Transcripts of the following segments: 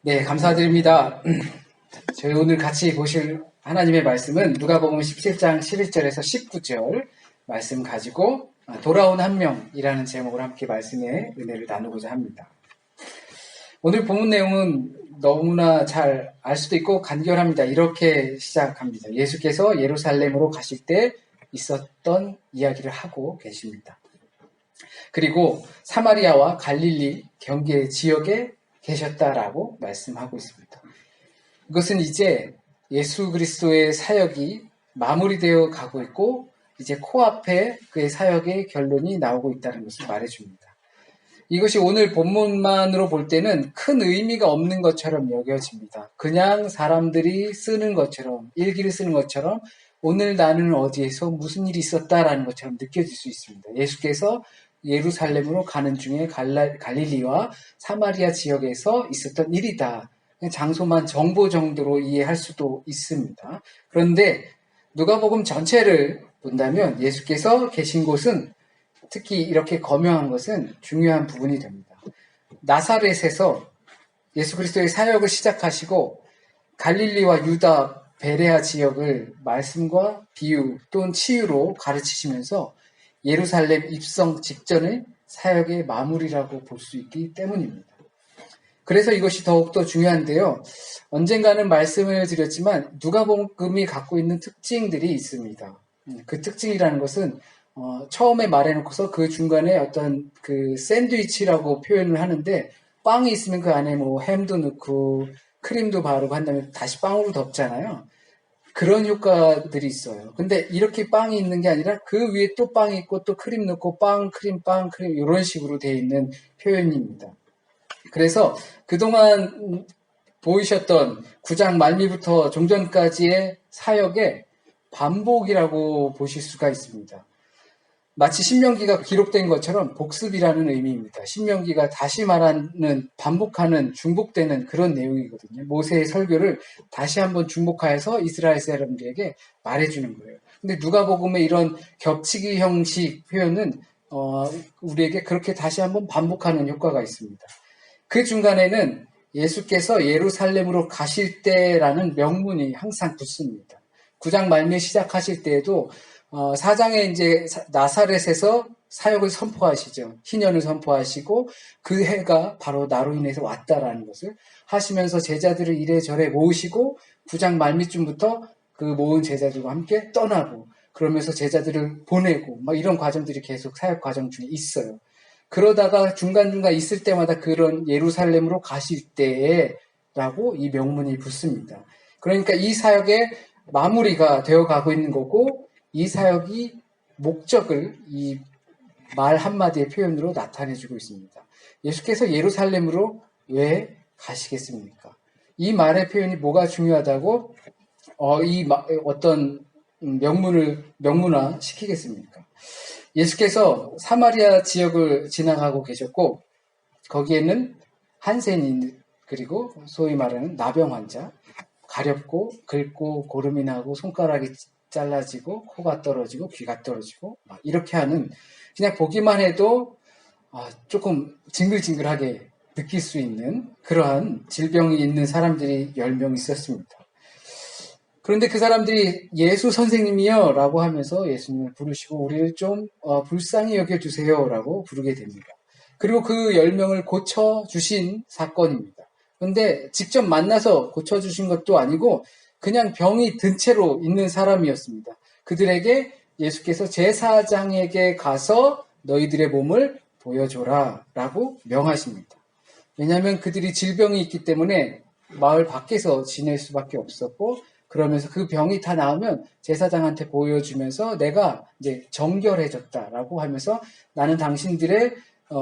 네, 감사드립니다. 저희 오늘 같이 보실 하나님의 말씀은 누가복음 17장 11절에서 19절 말씀 가지고 돌아온 한 명이라는 제목으로 함께 말씀의 은혜를 나누고자 합니다. 오늘 본문 내용은 너무나 잘 알 수도 있고 간결합니다. 이렇게 시작합니다. 예수께서 예루살렘으로 가실 때 있었던 이야기를 하고 계십니다. 그리고 사마리아와 갈릴리 경계 지역에 계셨다라고 말씀하고 있습니다. 이것은 이제 예수 그리스도의 사역이 마무리되어 가고 있고 이제 코앞에 그의 사역의 결론이 나오고 있다는 것을 말해줍니다. 이것이 오늘 본문만으로 볼 때는 큰 의미가 없는 것처럼 여겨집니다. 그냥 사람들이 쓰는 것처럼, 일기를 쓰는 것처럼 오늘 나는 어디에서 무슨 일이 있었다라는 것처럼 느껴질 수 있습니다. 예수께서 예루살렘으로 가는 중에 갈릴리와 사마리아 지역에서 있었던 일이다. 장소만 정보 정도로 이해할 수도 있습니다. 그런데 누가복음 전체를 본다면 예수께서 계신 곳은 특히 이렇게 거명한 것은 중요한 부분이 됩니다. 나사렛에서 예수 그리스도의 사역을 시작하시고 갈릴리와 유다, 베레아 지역을 말씀과 비유 또는 치유로 가르치시면서 예루살렘 입성 직전의 사역의 마무리라고 볼 수 있기 때문입니다. 그래서 이것이 더욱더 중요한데요. 언젠가는 말씀을 드렸지만 누가복음이 갖고 있는 특징들이 있습니다. 그 특징이라는 것은 처음에 말해놓고서 그 중간에 어떤 그 샌드위치라고 표현을 하는데 빵이 있으면 그 안에 뭐 햄도 넣고 크림도 바르고 한 다음에 다시 빵으로 덮잖아요. 그런 효과들이 있어요. 근데 이렇게 빵이 있는 게 아니라 그 위에 또 빵이 있고 또 크림 넣고 빵, 크림 이런 식으로 되어 있는 표현입니다. 그래서 그동안 보이셨던 9장 말미부터 종전까지의 사역의 반복이라고 보실 수가 있습니다. 마치 신명기가 기록된 것처럼 복습이라는 의미입니다. 신명기가 다시 말하는, 반복하는, 중복되는 그런 내용이거든요. 모세의 설교를 다시 한번 중복하여서 이스라엘 사람들에게 말해주는 거예요. 근데 누가복음의 이런 겹치기 형식 표현은 우리에게 그렇게 다시 한번 반복하는 효과가 있습니다. 그 중간에는 예수께서 예루살렘으로 가실 때라는 명문이 항상 붙습니다. 9장 말미에 시작하실 때에도 4장에 이제 나사렛에서 사역을 선포하시죠. 희년을 선포하시고 그 해가 바로 나로 인해서 왔다라는 것을 하시면서 제자들을 이래저래 모으시고 9장 말미쯤부터 그 모은 제자들과 함께 떠나고 그러면서 제자들을 보내고 막 이런 과정들이 계속 사역 과정 중에 있어요. 그러다가 중간중간 있을 때마다 그런 예루살렘으로 가실 때라고 이 명문이 붙습니다. 그러니까 이 사역의 마무리가 되어 가고 있는 거고 이 사역이 목적을 이 말 한마디의 표현으로 나타내주고 있습니다. 예수께서 예루살렘으로 왜 가시겠습니까? 이 말의 표현이 뭐가 중요하다고 어떤 명문화 시키겠습니까? 예수께서 사마리아 지역을 지나가고 계셨고 거기에는 한센인 그리고 소위 말하는 나병 환자, 가렵고 긁고 고름이 나고 손가락이 잘라지고 코가 떨어지고 귀가 떨어지고 막 이렇게 하는 그냥 보기만 해도 조금 징글징글하게 느낄 수 있는 그러한 질병이 있는 사람들이 10명 있었습니다. 그런데 그 사람들이 예수 선생님이요 라고 하면서 예수님을 부르시고 우리를 좀 불쌍히 여겨주세요 라고 부르게 됩니다. 그리고 그 10명을 고쳐주신 사건입니다. 그런데 직접 만나서 고쳐주신 것도 아니고 그냥 병이 든 채로 있는 사람이었습니다. 그들에게 예수께서 제사장에게 가서 너희들의 몸을 보여줘라 라고 명하십니다. 왜냐하면 그들이 질병이 있기 때문에 마을 밖에서 지낼 수밖에 없었고 그러면서 그 병이 다 나으면 제사장한테 보여주면서 내가 이제 정결해졌다라고 하면서 나는 당신들의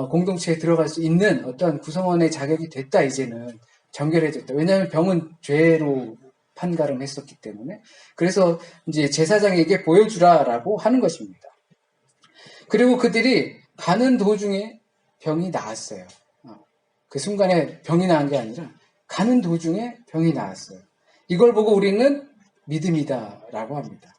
공동체에 들어갈 수 있는 어떤 구성원의 자격이 됐다 이제는 정결해졌다. 왜냐하면 병은 죄로 판가름했었기 때문에 그래서 이제 제사장에게 보여주라라고 하는 것입니다. 그리고 그들이 가는 도중에 병이 나았어요. 그 순간에 병이 나은 게 아니라 가는 도중에 병이 나았어요. 이걸 보고 우리는 믿음이다라고 합니다.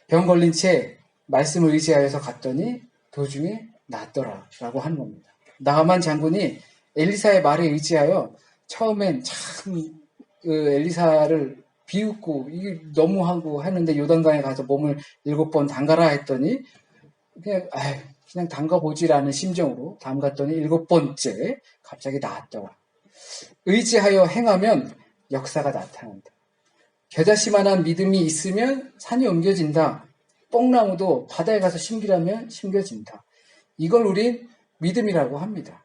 병 걸린 채 말씀을 의지하여서 갔더니 도중에 낫더라라고 하는 겁니다. 나아만 장군이 엘리사의 말에 의지하여 처음엔 참 엘리사를 비웃고 이게 너무하고 하는데 요단강에 가서 몸을 7번 담가라 했더니 그냥 담가보지라는 심정으로 담갔더니 7번째 갑자기 나았더라. 의지하여 행하면 역사가 나타난다. 겨자씨만한 믿음이 있으면 산이 옮겨진다. 뽕나무도 바다에 가서 심기라면 심겨진다. 이걸 우린 믿음이라고 합니다.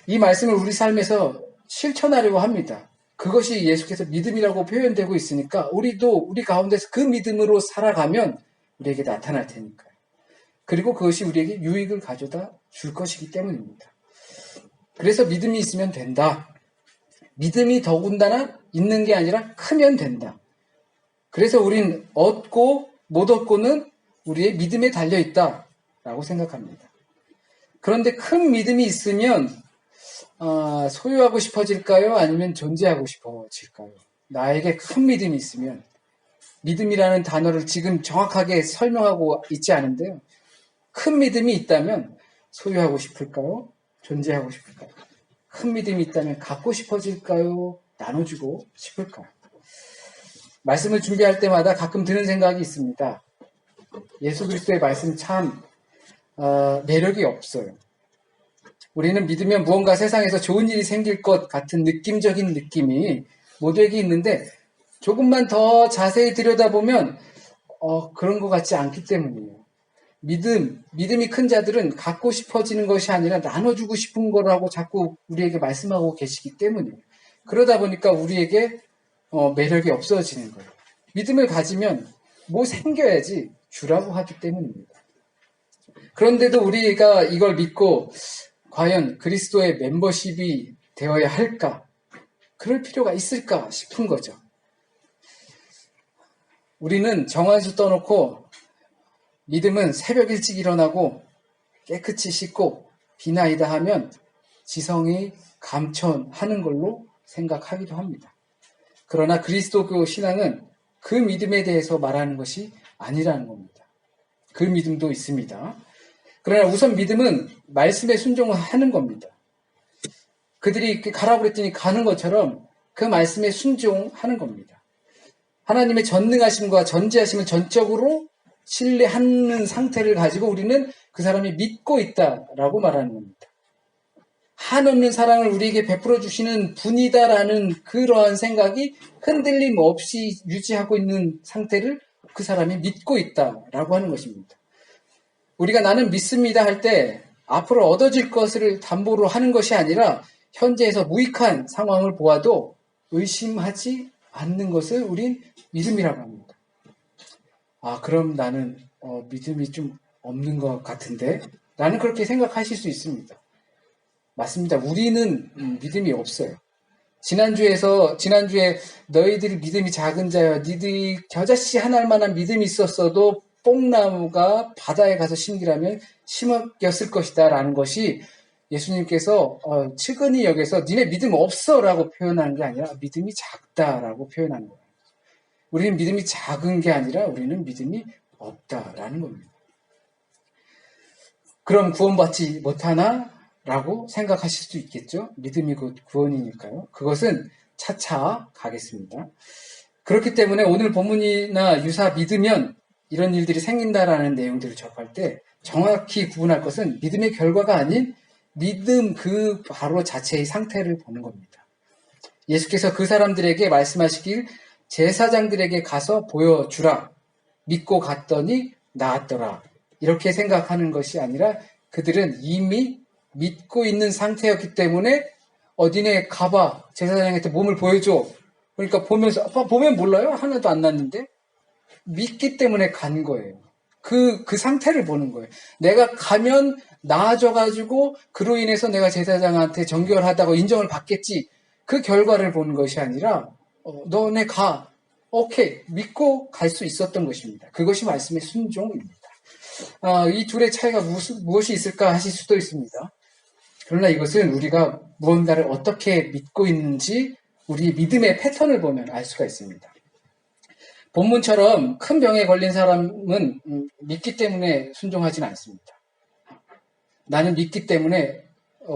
이 말씀을 우리 삶에서 실천하려고 합니다. 그것이 예수께서 믿음이라고 표현되고 있으니까 우리도 우리 가운데서 그 믿음으로 살아가면 우리에게 나타날 테니까요. 그리고 그것이 우리에게 유익을 가져다 줄 것이기 때문입니다. 그래서 믿음이 있으면 된다. 믿음이 더군다나 있는 게 아니라 크면 된다. 그래서 우린 얻고 못 얻고는 우리의 믿음에 달려있다라고 생각합니다. 그런데 큰 믿음이 있으면 소유하고 싶어질까요? 아니면 존재하고 싶어질까요? 나에게 큰 믿음이 있으면, 믿음이라는 단어를 지금 정확하게 설명하고 있지 않은데요. 큰 믿음이 있다면 소유하고 싶을까요? 존재하고 싶을까요? 큰 믿음이 있다면 갖고 싶어질까요? 나눠주고 싶을까요? 말씀을 준비할 때마다 가끔 드는 생각이 있습니다. 예수 그리스도의 말씀 참 매력이 없어요. 우리는 믿으면 무언가 세상에서 좋은 일이 생길 것 같은 느낌적인 느낌이 모두에게 있는데 조금만 더 자세히 들여다보면 그런 것 같지 않기 때문이에요. 믿음이 큰 자들은 갖고 싶어지는 것이 아니라 나눠주고 싶은 거라고 자꾸 우리에게 말씀하고 계시기 때문이에요. 그러다 보니까 우리에게 매력이 없어지는 거예요. 믿음을 가지면 뭐 생겨야지 주라고 하기 때문입니다. 그런데도 우리가 이걸 믿고 과연 그리스도의 멤버십이 되어야 할까? 그럴 필요가 있을까 싶은 거죠. 우리는 정화수 떠놓고 믿음은 새벽 일찍 일어나고 깨끗이 씻고 비나이다 하면 지성이 감천하는 걸로 생각하기도 합니다. 그러나 그리스도교 신앙은 그 믿음에 대해서 말하는 것이 아니라는 겁니다. 그 믿음도 있습니다. 그러나 우선 믿음은 말씀에 순종을 하는 겁니다. 그들이 가라고 그랬더니 가는 것처럼 그 말씀에 순종하는 겁니다. 하나님의 전능하심과 전지하심을 전적으로 신뢰하는 상태를 가지고 우리는 그 사람이 믿고 있다라고 말하는 겁니다. 한없는 사랑을 우리에게 베풀어 주시는 분이다라는 그러한 생각이 흔들림 없이 유지하고 있는 상태를 그 사람이 믿고 있다라고 하는 것입니다. 우리가 나는 믿습니다 할 때 앞으로 얻어질 것을 담보로 하는 것이 아니라 현재에서 무익한 상황을 보아도 의심하지 않는 것을 우린 믿음이라고 합니다. 그럼 나는 믿음이 좀 없는 것 같은데? 나는 그렇게 생각하실 수 있습니다. 맞습니다. 우리는 믿음이 없어요. 지난주에 너희들이 믿음이 작은 자여, 니들이 겨자씨 하나만한 믿음이 있었어도 뽕나무가 바다에 가서 심기라면 심었을 것이다 라는 것이 예수님께서 측은히 여겨서 니네 믿음 없어 라고 표현하는 게 아니라 믿음이 작다라고 표현하는 거예요. 우리는 믿음이 작은 게 아니라 우리는 믿음이 없다라는 겁니다. 그럼 구원받지 못하나? 라고 생각하실 수도 있겠죠. 믿음이 곧 구원이니까요. 그것은 차차 가겠습니다. 그렇기 때문에 오늘 본문이나 유사 믿으면 이런 일들이 생긴다라는 내용들을 접할 때 정확히 구분할 것은 믿음의 결과가 아닌 믿음 그 바로 자체의 상태를 보는 겁니다. 예수께서 그 사람들에게 말씀하시길 제사장들에게 가서 보여주라. 믿고 갔더니 나았더라. 이렇게 생각하는 것이 아니라 그들은 이미 믿고 있는 상태였기 때문에 어디네 가봐. 제사장한테 몸을 보여줘. 그러니까 보면서 보면 몰라요? 하나도 안 났는데? 믿기 때문에 간 거예요. 그 상태를 보는 거예요. 내가 가면 나아져가지고 그로 인해서 내가 제사장한테 정결하다고 인정을 받겠지. 그 결과를 보는 것이 아니라 너네 가. 오케이. 믿고 갈 수 있었던 것입니다. 그것이 말씀의 순종입니다. 이 둘의 차이가 무엇이 있을까 하실 수도 있습니다. 그러나 이것은 우리가 무언가를 어떻게 믿고 있는지 우리 믿음의 패턴을 보면 알 수가 있습니다. 본문처럼 큰 병에 걸린 사람은 믿기 때문에 순종하지는 않습니다. 나는 믿기 때문에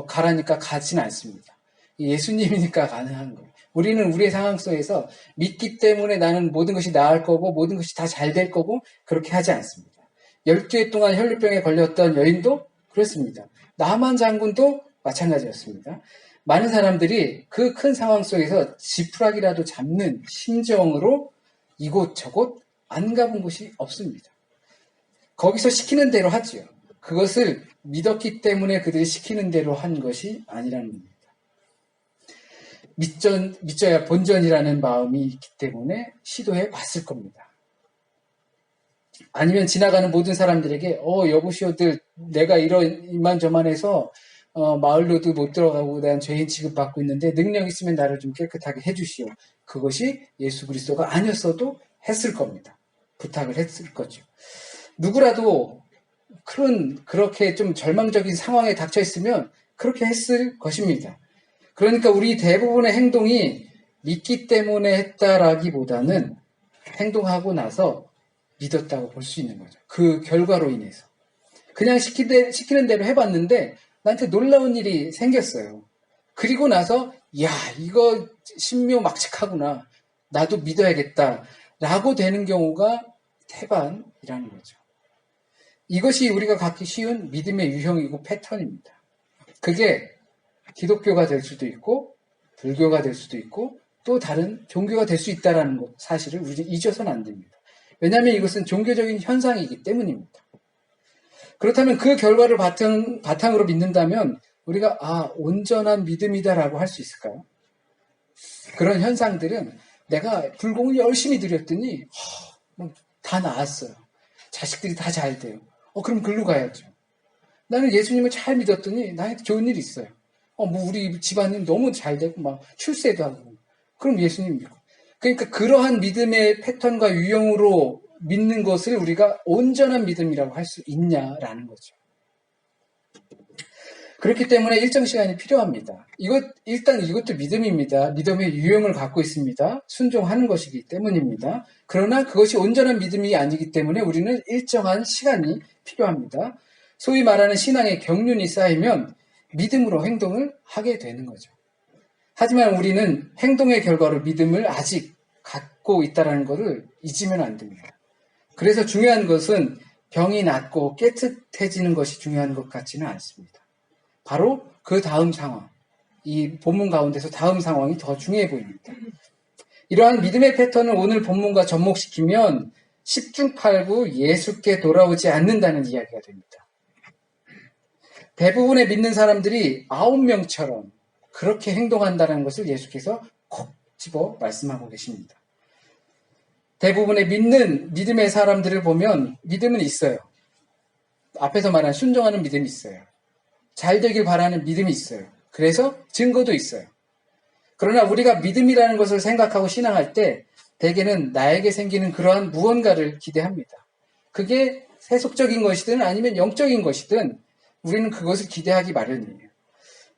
가라니까 가지는 않습니다. 예수님이니까 가능한 거예요. 우리는 우리의 상황 속에서 믿기 때문에 나는 모든 것이 나을 거고 모든 것이 다 잘 될 거고 그렇게 하지 않습니다. 12해 동안 혈루병에 걸렸던 여인도 그렇습니다. 나만 장군도 마찬가지였습니다. 많은 사람들이 그 큰 상황 속에서 지푸라기라도 잡는 심정으로 이곳저곳 안 가본 곳이 없습니다. 거기서 시키는 대로 하지요. 그것을 믿었기 때문에 그들이 시키는 대로 한 것이 아니라는 겁니다. 믿져야 본전이라는 마음이 있기 때문에 시도해 봤을 겁니다. 아니면 지나가는 모든 사람들에게 여보시오들 내가 이만저만 해서 마을로도 못 들어가고 난 죄인 취급받고 있는데 능력 있으면 나를 좀 깨끗하게 해주시오. 그것이 예수 그리스도가 아니었어도 했을 겁니다. 부탁을 했을 거죠. 누구라도 그렇게 좀 절망적인 상황에 닥쳐 있으면 그렇게 했을 것입니다. 그러니까 우리 대부분의 행동이 믿기 때문에 했다라기보다는 행동하고 나서 믿었다고 볼 수 있는 거죠. 그 결과로 인해서. 그냥 시키는 대로 해봤는데 나한테 놀라운 일이 생겼어요. 그리고 나서 야 이거 신묘막측하구나. 나도 믿어야겠다. 라고 되는 경우가 태반이라는 거죠. 이것이 우리가 갖기 쉬운 믿음의 유형이고 패턴입니다. 그게 기독교가 될 수도 있고 불교가 될 수도 있고 또 다른 종교가 될 수 있다는 것 사실을 우리는 잊어서는 안 됩니다. 왜냐하면 이것은 종교적인 현상이기 때문입니다. 그렇다면 그 결과를 바탕으로 믿는다면 우리가 온전한 믿음이다라고 할 수 있을까요? 그런 현상들은 내가 불공을 열심히 드렸더니 다 나았어요. 자식들이 다 잘 돼요. 그럼 글로 가야죠. 나는 예수님을 잘 믿었더니 나한테 좋은 일이 있어요. 우리 집안은 너무 잘 되고 막 출세도 하고 그럼 예수님 믿고. 그러니까 그러한 믿음의 패턴과 유형으로 믿는 것을 우리가 온전한 믿음이라고 할 수 있냐라는 거죠. 그렇기 때문에 일정 시간이 필요합니다. 일단 이것도 믿음입니다. 믿음의 유형을 갖고 있습니다. 순종하는 것이기 때문입니다. 그러나 그것이 온전한 믿음이 아니기 때문에 우리는 일정한 시간이 필요합니다. 소위 말하는 신앙의 경륜이 쌓이면 믿음으로 행동을 하게 되는 거죠. 하지만 우리는 행동의 결과로 믿음을 아직 갖고 있다는 것을 잊으면 안 됩니다. 그래서 중요한 것은 병이 낫고 깨끗해지는 것이 중요한 것 같지는 않습니다. 바로 그 다음 상황, 이 본문 가운데서 다음 상황이 더 중요해 보입니다. 이러한 믿음의 패턴을 오늘 본문과 접목시키면 10중 8구 예수께 돌아오지 않는다는 이야기가 됩니다. 대부분의 믿는 사람들이 9명처럼 그렇게 행동한다는 것을 예수께서 콕 집어 말씀하고 계십니다. 대부분의 믿음의 사람들을 보면 믿음은 있어요. 앞에서 말한 순종하는 믿음이 있어요. 잘 되길 바라는 믿음이 있어요. 그래서 증거도 있어요. 그러나 우리가 믿음이라는 것을 생각하고 신앙할 때 대개는 나에게 생기는 그러한 무언가를 기대합니다. 그게 세속적인 것이든 아니면 영적인 것이든 우리는 그것을 기대하기 마련이에요.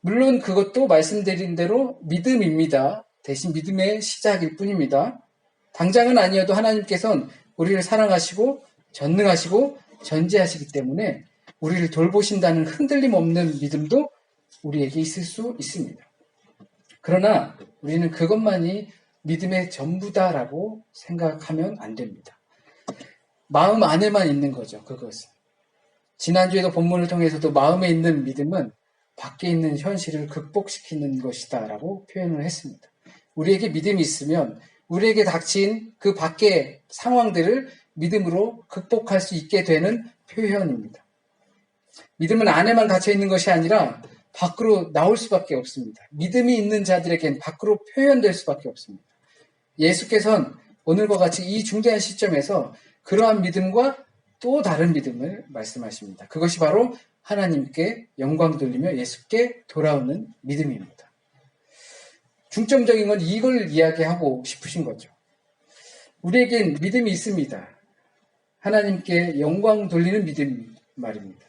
물론 그것도 말씀드린 대로 믿음입니다. 대신 믿음의 시작일 뿐입니다. 당장은 아니어도 하나님께서는 우리를 사랑하시고 전능하시고 전지하시기 때문에 우리를 돌보신다는 흔들림 없는 믿음도 우리에게 있을 수 있습니다. 그러나 우리는 그것만이 믿음의 전부다라고 생각하면 안 됩니다. 마음 안에만 있는 거죠. 그것은. 지난주에도 본문을 통해서도 마음에 있는 믿음은 밖에 있는 현실을 극복시키는 것이다 라고 표현을 했습니다. 우리에게 믿음이 있으면 우리에게 닥친 그 밖의 상황들을 믿음으로 극복할 수 있게 되는 표현입니다. 믿음은 안에만 갇혀 있는 것이 아니라 밖으로 나올 수밖에 없습니다. 믿음이 있는 자들에겐 밖으로 표현될 수밖에 없습니다. 예수께서는 오늘과 같이 이 중대한 시점에서 그러한 믿음과 또 다른 믿음을 말씀하십니다. 그것이 바로 하나님께 영광 돌리며 예수께 돌아오는 믿음입니다. 중점적인 건 이걸 이야기하고 싶으신 거죠. 우리에겐 믿음이 있습니다. 하나님께 영광 돌리는 믿음 말입니다.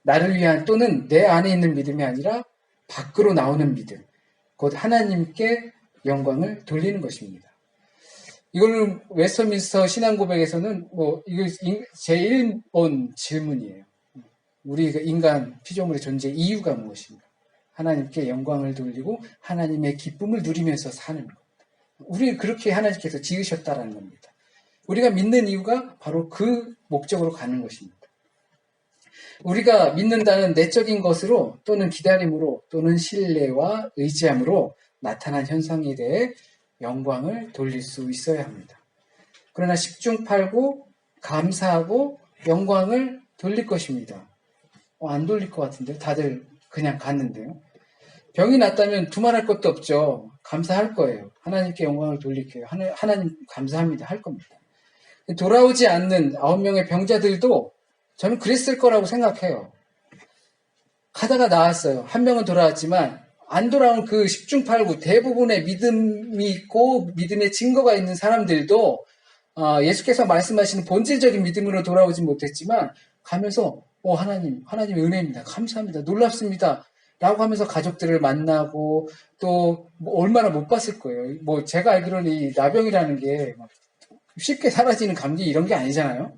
나를 위한 또는 내 안에 있는 믿음이 아니라 밖으로 나오는 믿음. 곧 하나님께 영광을 돌리는 것입니다. 이거는 웨스터민스터 신앙고백에서는 이거 제 1번 질문이에요. 우리 인간 피조물의 존재 이유가 무엇인가? 하나님께 영광을 돌리고 하나님의 기쁨을 누리면서 사는 것. 우리 그렇게 하나님께서 지으셨다라는 겁니다. 우리가 믿는 이유가 바로 그 목적으로 가는 것입니다. 우리가 믿는다는 내적인 것으로 또는 기다림으로 또는 신뢰와 의지함으로 나타난 현상에 대해 영광을 돌릴 수 있어야 합니다. 그러나 십중팔구 감사하고 영광을 돌릴 것입니다. 안 돌릴 것 같은데 다들 그냥 갔는데요. 병이 났다면 두말할 것도 없죠. 감사할 거예요. 하나님께 영광을 돌릴게요. 하나님 감사합니다. 할 겁니다. 돌아오지 않는 9명의 병자들도 저는 그랬을 거라고 생각해요. 가다가 나왔어요. 한 명은 돌아왔지만 안 돌아온 그 십중팔구 대부분의 믿음이 있고 믿음의 증거가 있는 사람들도 예수께서 말씀하시는 본질적인 믿음으로 돌아오지 못했지만 가면서 하나님의 은혜입니다. 감사합니다. 놀랍습니다. 라고 하면서 가족들을 만나고 또 얼마나 못 봤을 거예요. 제가 알기로는 이 나병이라는 게 쉽게 사라지는 감기 이런 게 아니잖아요.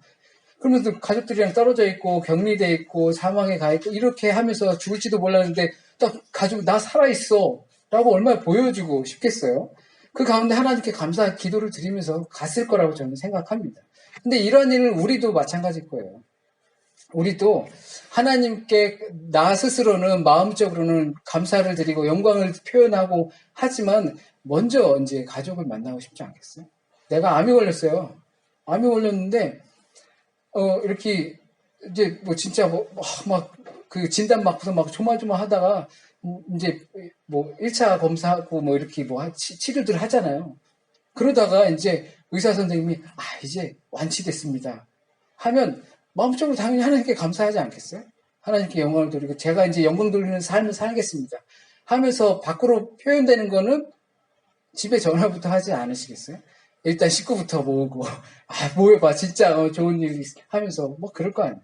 그러면서 가족들이랑 떨어져 있고 격리돼 있고 사망에 가 있고 이렇게 하면서 죽을지도 몰랐는데 딱 가족 나 살아있어 라고 얼마나 보여주고 싶겠어요. 그 가운데 하나님께 감사 기도를 드리면서 갔을 거라고 저는 생각합니다. 근데 이런 일은 우리도 마찬가지일 거예요. 우리도 하나님께 나 스스로는 마음적으로는 감사를 드리고 영광을 표현하고 하지만 먼저 이제 가족을 만나고 싶지 않겠어요? 내가 암이 걸렸어요. 암이 걸렸는데 이렇게 이제 진짜 그 진단 맞고서 막 조마조마 하다가 이제 1차 검사하고 이렇게 치료들 하잖아요. 그러다가 이제 의사 선생님이 이제 완치됐습니다 하면 마음적으로 당연히 하나님께 감사하지 않겠어요? 하나님께 영광을 돌리고 제가 이제 영광 돌리는 삶을 살겠습니다 하면서 밖으로 표현되는 거는 집에 전화부터 하지 않으시겠어요? 일단 식구부터 모으고 모여봐 진짜 좋은 일 하면서 그럴 거 아니에요.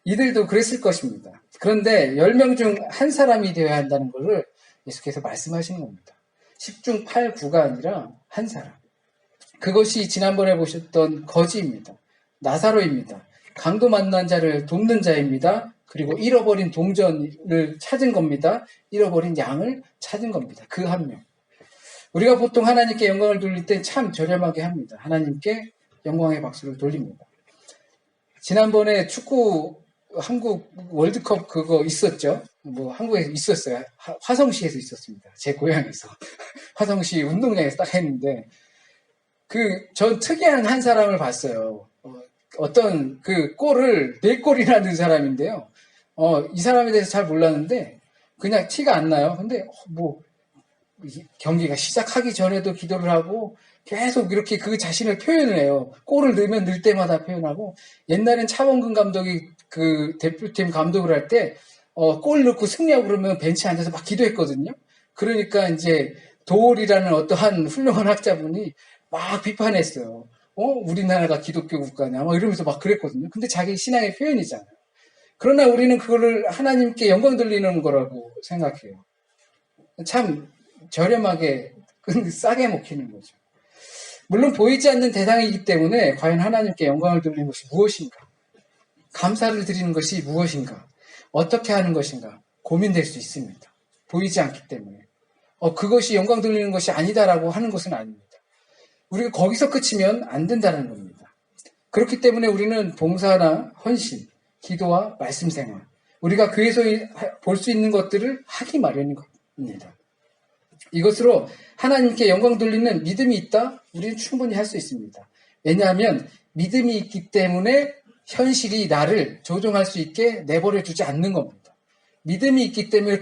이들도 그랬을 것입니다. 그런데 10명 중 한 사람이 되어야 한다는 것을 예수께서 말씀하시는 겁니다. 10중8구가 아니라 한 사람. 그것이 지난번에 보셨던 거지입니다. 나사로입니다. 강도 만난 자를 돕는 자입니다. 그리고 잃어버린 동전을 찾은 겁니다. 잃어버린 양을 찾은 겁니다. 그 한 명. 우리가 보통 하나님께 영광을 돌릴 때 참 저렴하게 합니다. 하나님께 영광의 박수를 돌립니다. 지난번에 축구 한국 월드컵 그거 있었죠? 한국에 있었어요. 화성시에서 있었습니다. 제 고향에서. 화성시 운동장에서 딱 했는데, 전 특이한 한 사람을 봤어요. 어떤 골을 4골이나 넣은 사람인데요. 이 사람에 대해서 잘 몰랐는데, 그냥 티가 안 나요. 근데, 경기가 시작하기 전에도 기도를 하고, 계속 이렇게 그 자신을 표현을 해요. 골을 넣으면 넣을 때마다 표현하고, 옛날엔 차범근 감독이 그 대표팀 감독을 할 때, 골 넣고 승리하고 그러면 벤치에 앉아서 막 기도했거든요. 그러니까 이제 도올이라는 어떠한 훌륭한 학자분이 막 비판했어요. 우리나라가 기독교 국가냐, 이러면서 막 그랬거든요. 근데 자기 신앙의 표현이잖아요. 그러나 우리는 그거를 하나님께 영광 돌리는 거라고 생각해요. 참 저렴하게, 싸게 먹히는 거죠. 물론 보이지 않는 대상이기 때문에 과연 하나님께 영광을 돌리는 것이 무엇인가? 감사를 드리는 것이 무엇인가? 어떻게 하는 것인가? 고민될 수 있습니다. 보이지 않기 때문에. 그것이 영광 돌리는 것이 아니다라고 하는 것은 아닙니다. 우리가 거기서 그치면 안 된다는 겁니다. 그렇기 때문에 우리는 봉사나 헌신, 기도와 말씀 생활, 우리가 교회에서 볼 수 있는 것들을 하기 마련인 겁니다. 이것으로 하나님께 영광 돌리는 믿음이 있다? 우리는 충분히 할 수 있습니다. 왜냐하면 믿음이 있기 때문에 현실이 나를 조종할 수 있게 내버려 두지 않는 겁니다. 믿음이 있기 때문에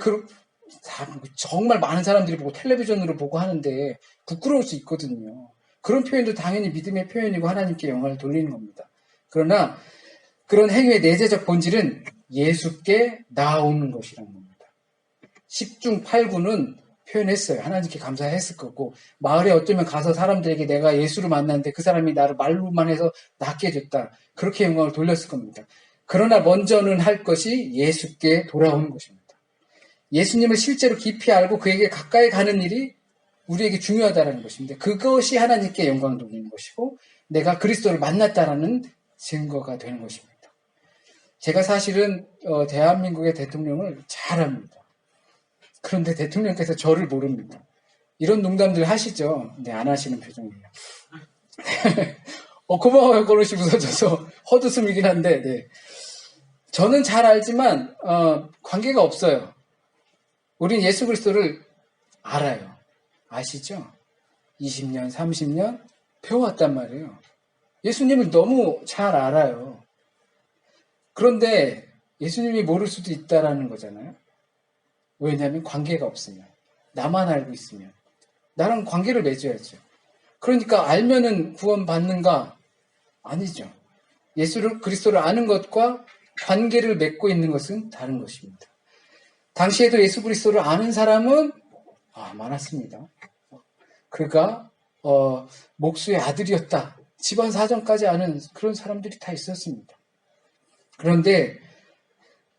정말 많은 사람들이 보고 텔레비전으로 보고 하는데 부끄러울 수 있거든요. 그런 표현도 당연히 믿음의 표현이고 하나님께 영광을 돌리는 겁니다. 그러나 그런 행위의 내재적 본질은 예수께 나아오는 것이라는 겁니다. 10중8구는 표현했어요. 하나님께 감사했을 거고, 마을에 어쩌면 가서 사람들에게 내가 예수를 만났는데 그 사람이 나를 말로만 해서 낫게 해줬다. 그렇게 영광을 돌렸을 겁니다. 그러나 먼저는 할 것이 예수께 돌아오는 것입니다. 예수님을 실제로 깊이 알고 그에게 가까이 가는 일이 우리에게 중요하다는 것입니다. 그것이 하나님께 영광을 돌리는 것이고 내가 그리스도를 만났다라는 증거가 되는 것입니다. 제가 사실은 대한민국의 대통령을 잘 압니다. 그런데 대통령께서 저를 모릅니다. 이런 농담들 하시죠? 네, 안 하시는 표정이에요. 고마워요. 그릇이 웃어져서 헛웃음이긴 한데, 네. 저는 잘 알지만, 관계가 없어요. 우린 예수 그리스도를 알아요. 아시죠? 20년, 30년 배워왔단 말이에요. 예수님을 너무 잘 알아요. 그런데 예수님이 모를 수도 있다라는 거잖아요. 왜냐하면 관계가 없으면. 나만 알고 있으면. 나랑 관계를 맺어야죠. 그러니까 알면은 구원받는가? 아니죠. 예수를 그리스도를 아는 것과 관계를 맺고 있는 것은 다른 것입니다. 당시에도 예수 그리스도를 아는 사람은 많았습니다. 그가 목수의 아들이었다. 집안 사정까지 아는 그런 사람들이 다 있었습니다. 그런데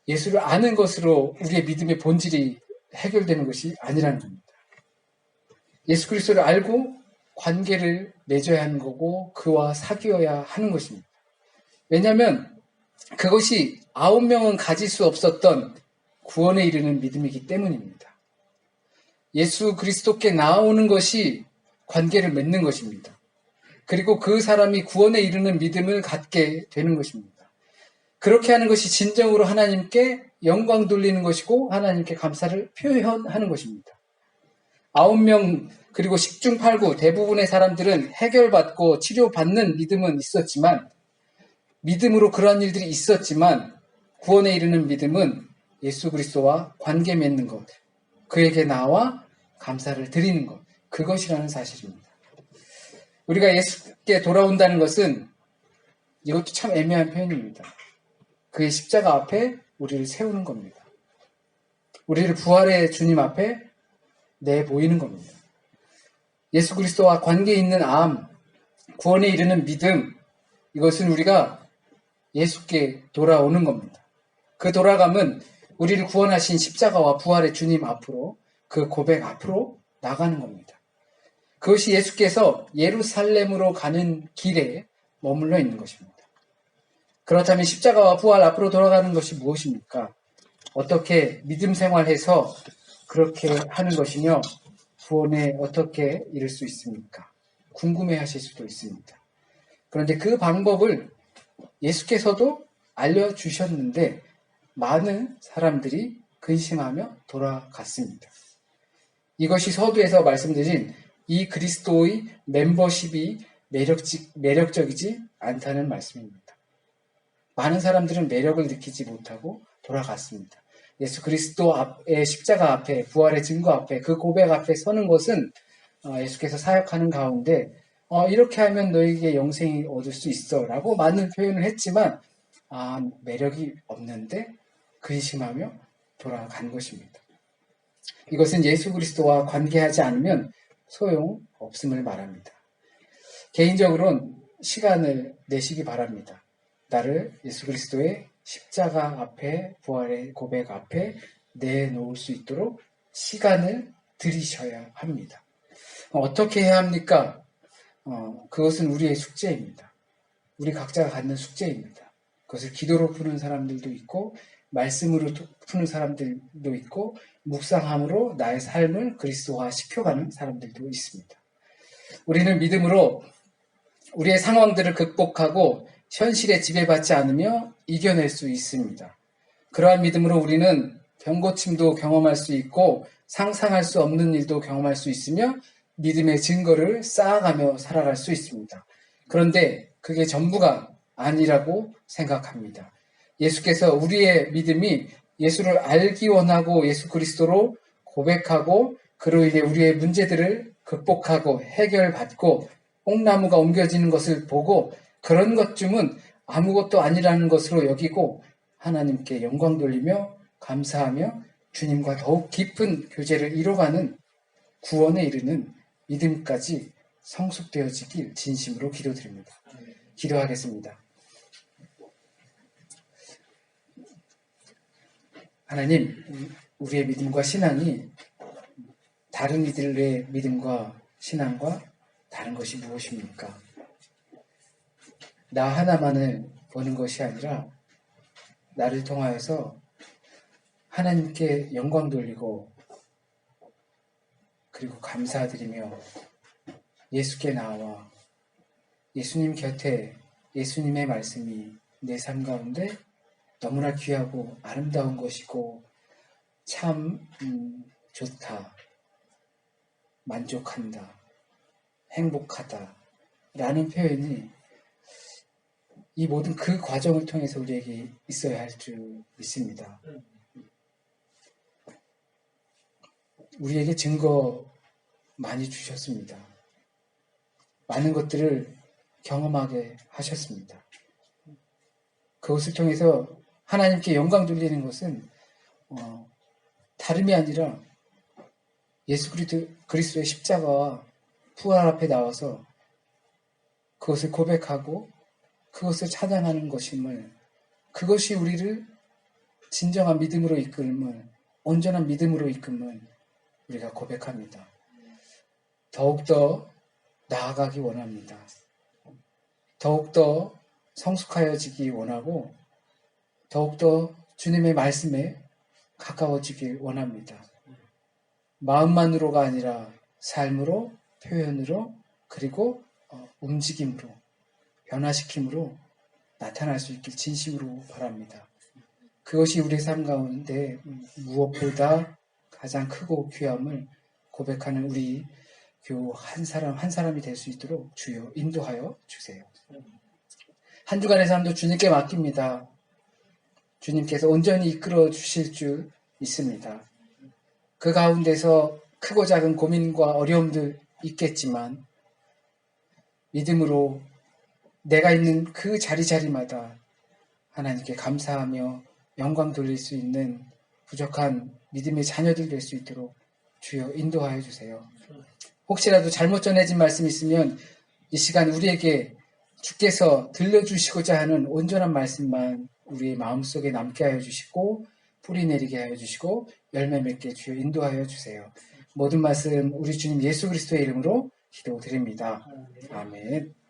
예수를 아는 것으로 우리의 믿음의 본질이 해결되는 것이 아니라는 겁니다. 예수 그리스도를 알고 관계를 맺어야 하는 거고 그와 사귀어야 하는 것입니다. 왜냐하면 그것이 9명은 가질 수 없었던 구원에 이르는 믿음이기 때문입니다. 예수 그리스도께 나오는 것이 관계를 맺는 것입니다. 그리고 그 사람이 구원에 이르는 믿음을 갖게 되는 것입니다. 그렇게 하는 것이 진정으로 하나님께 영광 돌리는 것이고 하나님께 감사를 표현하는 것입니다. 9명 그리고 10중 8구 대부분의 사람들은 해결받고 치료받는 믿음은 있었지만 믿음으로 그러한 일들이 있었지만 구원에 이르는 믿음은 예수 그리스도와 관계 맺는 것, 그에게 나와 감사를 드리는 것, 그것이라는 사실입니다. 우리가 예수께 돌아온다는 것은 이것도 참 애매한 표현입니다. 그의 십자가 앞에 우리를 세우는 겁니다. 우리를 부활의 주님 앞에 내보이는 겁니다. 예수 그리스도와 관계 있는 암, 구원에 이르는 믿음, 이것은 우리가 예수께 돌아오는 겁니다. 그 돌아감은 우리를 구원하신 십자가와 부활의 주님 앞으로 그 고백 앞으로 나가는 겁니다. 그것이 예수께서 예루살렘으로 가는 길에 머물러 있는 것입니다. 그렇다면 십자가와 부활 앞으로 돌아가는 것이 무엇입니까? 어떻게 믿음 생활해서 그렇게 하는 것이며 구원에 어떻게 이룰 수 있습니까? 궁금해 하실 수도 있습니다. 그런데 그 방법을 예수께서도 알려주셨는데 많은 사람들이 근심하며 돌아갔습니다. 이것이 서두에서 말씀드린 이 그리스도의 멤버십이 매력적이지 않다는 말씀입니다. 많은 사람들은 매력을 느끼지 못하고 돌아갔습니다. 예수 그리스도의 십자가 앞에, 부활의 증거 앞에, 그 고백 앞에 서는 것은 예수께서 사역하는 가운데 이렇게 하면 너에게 영생이 얻을 수 있어 라고 많은 표현을 했지만 매력이 없는데 근심하며 돌아간 것입니다. 이것은 예수 그리스도와 관계하지 않으면 소용없음을 말합니다. 개인적으로는 시간을 내시기 바랍니다. 나를 예수 그리스도의 십자가 앞에, 부활의 고백 앞에 내놓을 수 있도록 시간을 들이셔야 합니다. 어떻게 해야 합니까? 그것은 우리의 숙제입니다. 우리 각자가 갖는 숙제입니다. 그것을 기도로 푸는 사람들도 있고 말씀으로 푸는 사람들도 있고 묵상함으로 나의 삶을 그리스도화 시켜가는 사람들도 있습니다. 우리는 믿음으로 우리의 상황들을 극복하고 현실에 지배받지 않으며 이겨낼 수 있습니다. 그러한 믿음으로 우리는 병고침도 경험할 수 있고 상상할 수 없는 일도 경험할 수 있으며 믿음의 증거를 쌓아가며 살아갈 수 있습니다. 그런데 그게 전부가 아니라고 생각합니다. 예수께서 우리의 믿음이 예수를 알기 원하고 예수 그리스도로 고백하고 그로 인해 우리의 문제들을 극복하고 해결받고 뽕나무가 옮겨지는 것을 보고 그런 것쯤은 아무것도 아니라는 것으로 여기고 하나님께 영광 돌리며 감사하며 주님과 더욱 깊은 교제를 이뤄가는 구원에 이르는 믿음까지 성숙되어지길 진심으로 기도드립니다. 기도하겠습니다. 하나님, 우리의 믿음과 신앙이 다른 이들의 믿음과 신앙과 다른 것이 무엇입니까? 나 하나만을 보는 것이 아니라 나를 통하여서 하나님께 영광 돌리고 그리고 감사드리며 예수께 나와 예수님 곁에 예수님의 말씀이 내 삶 가운데 너무나 귀하고 아름다운 것이고 참 좋다, 만족한다, 행복하다 라는 표현이 이 모든 그 과정을 통해서 우리에게 있어야 할 줄 믿습니다. 우리에게 증거 많이 주셨습니다. 많은 것들을 경험하게 하셨습니다. 그것을 통해서 하나님께 영광 돌리는 것은 다름이 아니라 예수 그리스도의 십자가와 부활 앞에 나와서 그것을 고백하고 그것을 찬양하는 것임을, 그것이 우리를 진정한 믿음으로 이끌음을, 온전한 믿음으로 이끌음을 우리가 고백합니다. 더욱더 나아가기 원합니다. 더욱더 성숙하여지기 원하고 더욱더 주님의 말씀에 가까워지길 원합니다. 마음만으로가 아니라 삶으로, 표현으로, 그리고 움직임으로, 변화시킴으로 나타날 수 있길 진심으로 바랍니다. 그것이 우리의 삶 가운데 무엇보다 가장 크고 귀함을 고백하는 우리 교우 한 사람 한 사람이 될 수 있도록 주여 인도하여 주세요. 한 주간의 삶도 주님께 맡깁니다. 주님께서 온전히 이끌어 주실 줄 믿습니다. 그 가운데서 크고 작은 고민과 어려움들 있겠지만 믿음으로 내가 있는 그 자리자리마다 하나님께 감사하며 영광 돌릴 수 있는 부족한 믿음의 자녀들 될 수 있도록 주여 인도하여 주세요. 혹시라도 잘못 전해진 말씀이 있으면 이 시간 우리에게 주께서 들려주시고자 하는 온전한 말씀만 우리의 마음속에 남게 하여 주시고 뿌리 내리게 하여 주시고 열매 맺게 주여 인도하여 주세요. 모든 말씀 우리 주님 예수 그리스도의 이름으로 기도드립니다. 아멘.